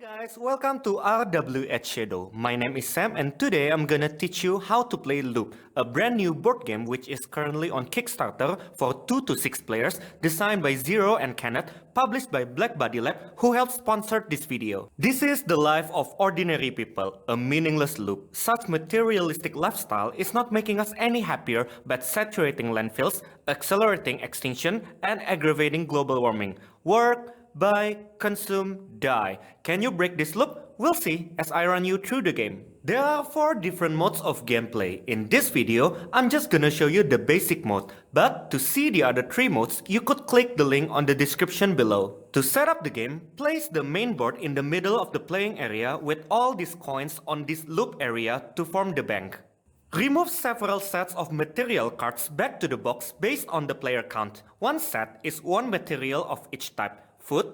Guys, welcome to RWHShadow. My name is Sam and today I'm gonna teach you how to play Loop, a brand new board game which is currently on Kickstarter for 2 to 6 players, designed by Zero and Kenneth, published by Blackbody Lab, who helped sponsor this video. This is the life of ordinary people, a meaningless loop. Such materialistic lifestyle is not making us any happier but saturating landfills, accelerating extinction, and aggravating global warming. Work, buy, consume, die. Can you break this loop? We'll see as I run you through the game. There are 4 different modes of gameplay. In this video, I'm just gonna show you the basic mode. But to see the other 3 modes, you could click the link on the description below. To set up the game, place the main board in the middle of the playing area with all these coins on this loop area to form the bank. Remove several sets of material cards back to the box based on the player count. One set is 1 material of each type: food,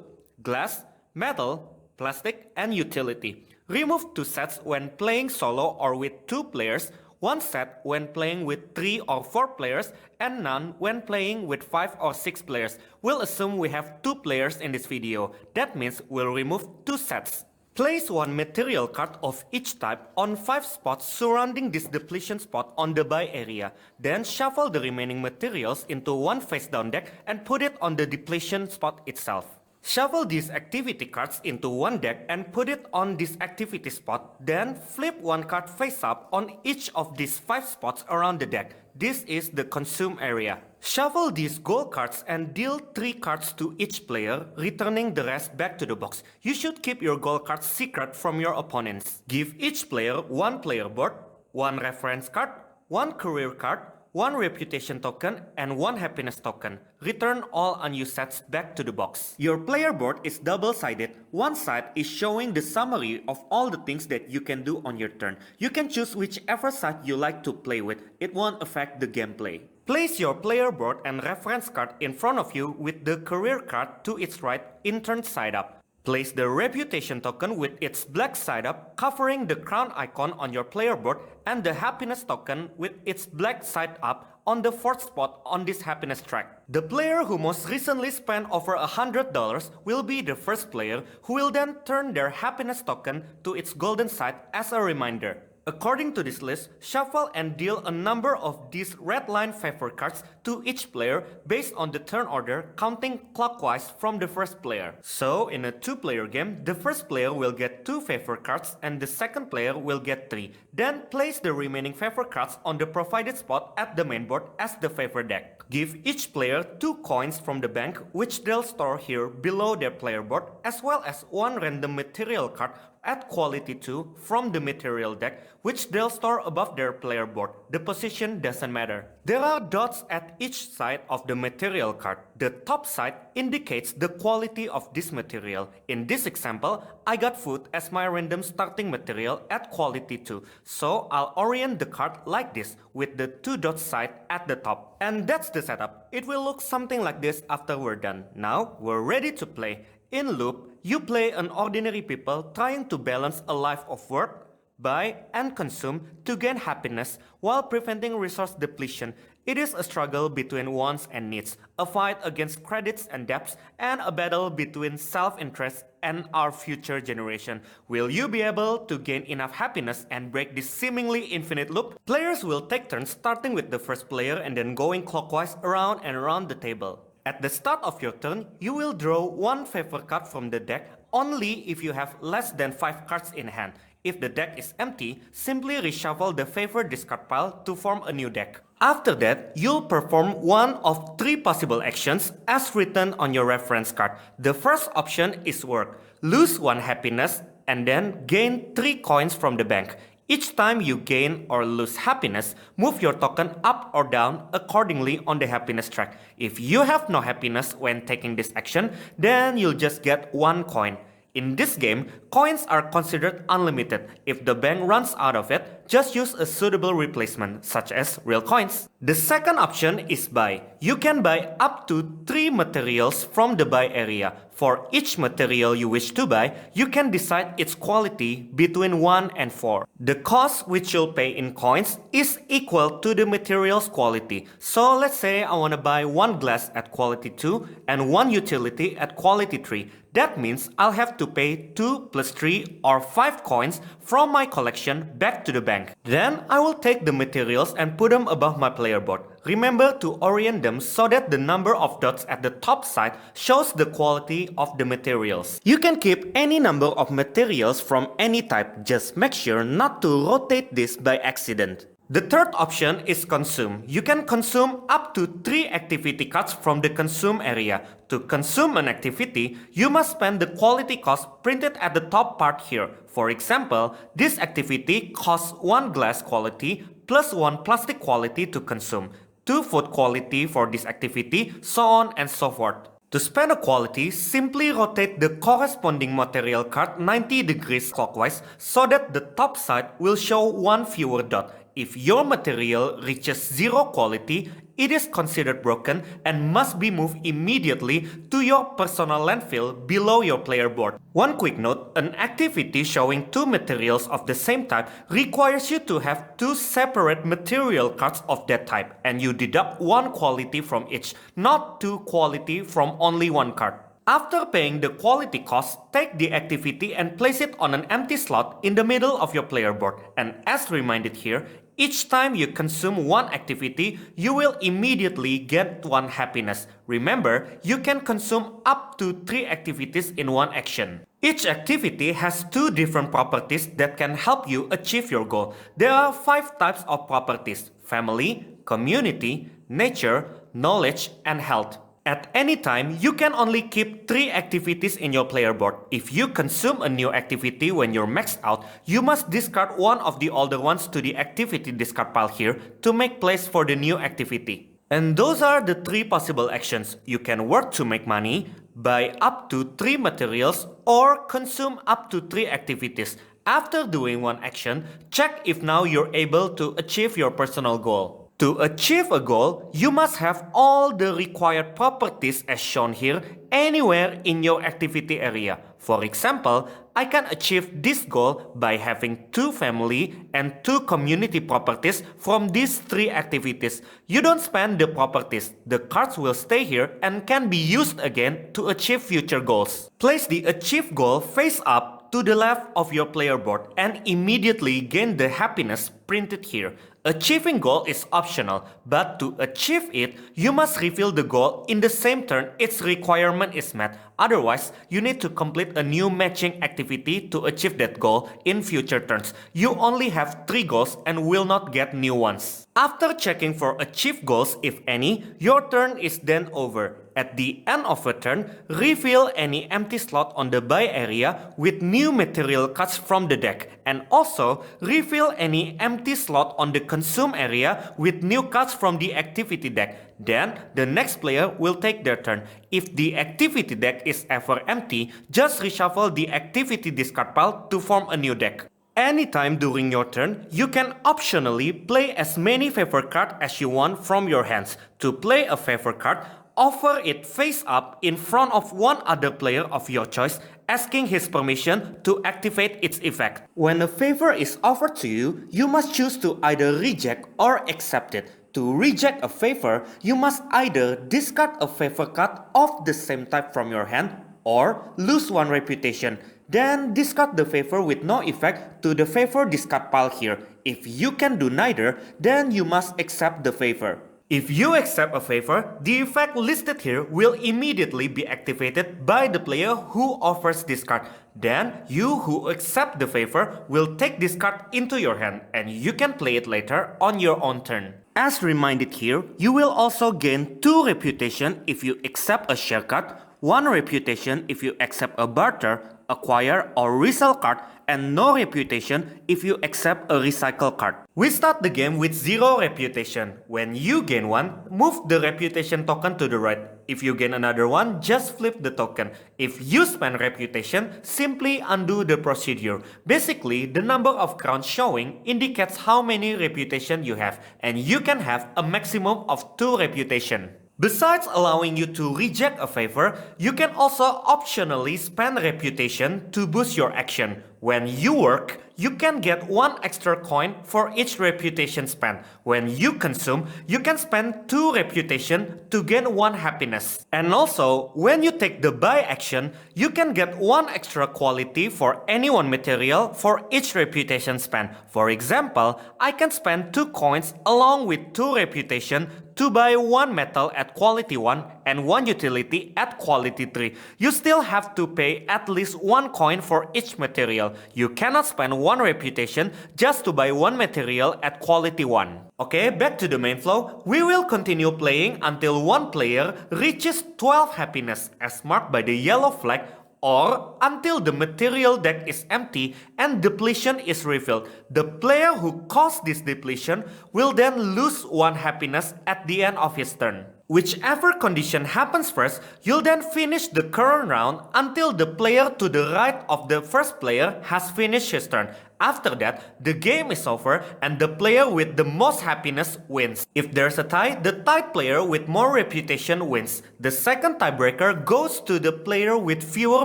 glass, metal, plastic, and utility. Remove 2 sets when playing solo or with 2 players, 1 set when playing with 3 or 4 players, and none when playing with 5 or 6 players. We'll assume we have 2 players in this video. That means we'll remove 2 sets. Place 1 material card of each type on 5 spots surrounding this depletion spot on the buy area. Then shuffle the remaining materials into 1 face down deck and put it on the depletion spot itself. Shuffle these activity cards into 1 deck and put it on this activity spot. Then flip 1 card face up on each of these 5 spots around the deck. This is the consume area. Shuffle these gold cards and deal 3 cards to each player, returning the rest back to the box. You should keep your gold cards secret from your opponents. Give each player 1 player board, 1 reference card, 1 career card, 1 reputation token, and 1 happiness token. Return all unused sets back to the box. Your player board is double-sided. One side is showing the summary of all the things that you can do on your turn. You can choose whichever side you like to play with. It won't affect the gameplay. Place your player board and reference card in front of you with the career card to its right in turn side up. Place the reputation token with its black side up, covering the crown icon on your player board, and the happiness token with its black side up on the 4th spot on this happiness track. The player who most recently spent over $100 will be the first player, who will then turn their happiness token to its golden side as a reminder. According to this list, shuffle and deal a number of these red line favor cards to each player based on the turn order, counting clockwise from the first player. So, in a 2-player game, the first player will get 2 favor cards and the second player will get 3. Then place the remaining favor cards on the provided spot at the main board as the favor deck. Give each player 2 coins from the bank, which they'll store here below their player board, as well as 1 random material card at quality 2 from the material deck, which they'll store above their player board. The position doesn't matter. There are dots at each side of the material card. The top side indicates the quality of this material. In this example, I got food as my random starting material at quality 2. So I'll orient the card like this with the 2 dot side at the top. And that's the setup. It will look something like this after we're done. Now we're ready to play. In Loop, you play an ordinary people trying to balance a life of work, buy, and consume to gain happiness while preventing resource depletion. It is a struggle between wants and needs, a fight against credits and debts, and a battle between self-interest and our future generation. Will you be able to gain enough happiness and break this seemingly infinite loop? Players will take turns starting with the first player and then going clockwise around and around the table. At the start of your turn, you will draw 1 favor card from the deck only if you have less than 5 cards in hand. If the deck is empty, simply reshuffle the favor discard pile to form a new deck. After that, you'll perform 1 of 3 possible actions as written on your reference card. The first option is work. Lose 1 happiness and then gain 3 coins from the bank. Each time you gain or lose happiness, move your token up or down accordingly on the happiness track. If you have no happiness when taking this action, then you'll just get 1 coin. In this game, coins are considered unlimited. If the bank runs out of it, just use a suitable replacement, such as real coins. The second option is buy. You can buy up to 3 materials from the buy area. For each material you wish to buy, you can decide its quality between 1 and 4. The cost which you'll pay in coins is equal to the material's quality. So let's say I want to buy one glass at quality 2 and one utility at quality 3. That means I'll have to pay 2 plus 3 or 5 coins from my collection back to the bank. Then I will take the materials and put them above my player board. Remember to orient them so that the number of dots at the top side shows the quality of the materials. You can keep any number of materials from any type, just make sure not to rotate this by accident. The third option is consume. You can consume up to 3 activity cards from the consume area. To consume an activity, you must spend the quality cost printed at the top part here. For example, this activity costs 1 glass quality plus 1 plastic quality to consume, 2 food quality for this activity, so on and so forth. To spend a quality, simply rotate the corresponding material card 90 degrees clockwise so that the top side will show 1 fewer dot. If your material reaches 0 quality, it is considered broken and must be moved immediately to your personal landfill below your player board. One quick note, an activity showing 2 materials of the same type requires you to have 2 separate material cards of that type, and you deduct 1 quality from each, not 2 quality from only 1 card. After paying the quality cost, take the activity and place it on an empty slot in the middle of your player board. And as reminded here, each time you consume 1 activity, you will immediately get 1 happiness. Remember, you can consume up to 3 activities in 1 action. Each activity has 2 different properties that can help you achieve your goal. There are 5 types of properties: family, community, nature, knowledge, and health. At any time, you can only keep 3 activities in your player board. If you consume a new activity when you're maxed out, you must discard one of the older ones to the activity discard pile here to make place for the new activity. And those are the 3 possible actions. You can work to make money, buy up to 3 materials, or consume up to 3 activities. After doing one action, check if now you're able to achieve your personal goal. To achieve a goal, you must have all the required properties as shown here anywhere in your activity area. For example, I can achieve this goal by having 2 family and 2 community properties from these 3 activities. You don't spend the properties. The cards will stay here and can be used again to achieve future goals. Place the achieved goal face up to the left of your player board and immediately gain the happiness printed here. Achieving goal is optional, but to achieve it, you must reveal the goal in the same turn its requirement is met. Otherwise, you need to complete a new matching activity to achieve that goal in future turns. You only have 3 goals and will not get new ones. After checking for achieved goals, if any, your turn is then over. At the end of a turn, refill any empty slot on the buy area with new material cards from the deck, and also refill any empty slot on the consume area with new cards from the activity deck. Then, the next player will take their turn. If the activity deck is ever empty, just reshuffle the activity discard pile to form a new deck. Anytime during your turn, you can optionally play as many favor cards as you want from your hands. To play a favor card, offer it face up in front of one other player of your choice, asking his permission to activate its effect. When a favor is offered to you, you must choose to either reject or accept it. To reject a favor, you must either discard a favor card of the same type from your hand or lose 1 reputation. Then discard the favor with no effect to the favor discard pile here. If you can do neither, then you must accept the favor. If you accept a favor, the effect listed here will immediately be activated by the player who offers this card. Then, you who accept the favor will take this card into your hand and you can play it later on your own turn. As reminded here, you will also gain 2 reputation if you accept a share card, 1 reputation if you accept a barter, acquire or resell card, and no reputation if you accept a recycle card. We start the game with 0 reputation. When you gain 1, move the reputation token to the right. If you gain another one, just flip the token. If you spend reputation, simply undo the procedure. Basically, the number of crowns showing indicates how many reputation you have, and you can have a maximum of 2 reputation. Besides allowing you to reject a favor, you can also optionally spend reputation to boost your action. When you work, you can get 1 extra coin for each reputation spent. When you consume, you can spend 2 reputation to gain 1 happiness. And also, when you take the buy action, you can get 1 extra quality for any 1 material for each reputation spent. For example, I can spend 2 coins along with 2 reputation to buy 1 metal at quality 1 and 1 utility at quality 3. You still have to pay at least 1 coin for each material. You cannot spend 1 reputation just to buy 1 material at quality 1. Okay, back to the main flow. We will continue playing until 1 player reaches 12 happiness as marked by the yellow flag, or until the material deck is empty and depletion is refilled. The player who caused this depletion will then lose 1 happiness at the end of his turn. Whichever condition happens first, you'll then finish the current round until the player to the right of the first player has finished his turn. After that, the game is over and the player with the most happiness wins. If there's a tie, the tied player with more reputation wins. The second tiebreaker goes to the player with fewer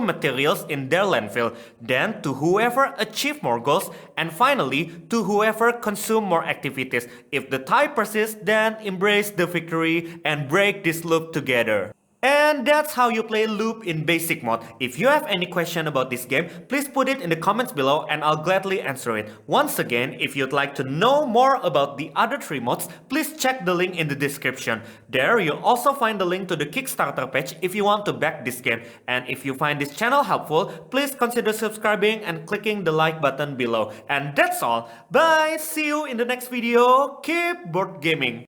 materials in their landfill, then to whoever achieved more goals, and finally to whoever consumed more activities. If the tie persists, then embrace the victory and break this loop together. And that's how you play Loop in basic mode. If you have any question about this game, please put it in the comments below and I'll gladly answer it. Once again, if you'd like to know more about the other 3 modes, please check the link in the description. There you'll also find the link to the Kickstarter page if you want to back this game. And if you find this channel helpful, please consider subscribing and clicking the like button below. And that's all. Bye! See you in the next video. Keep board gaming!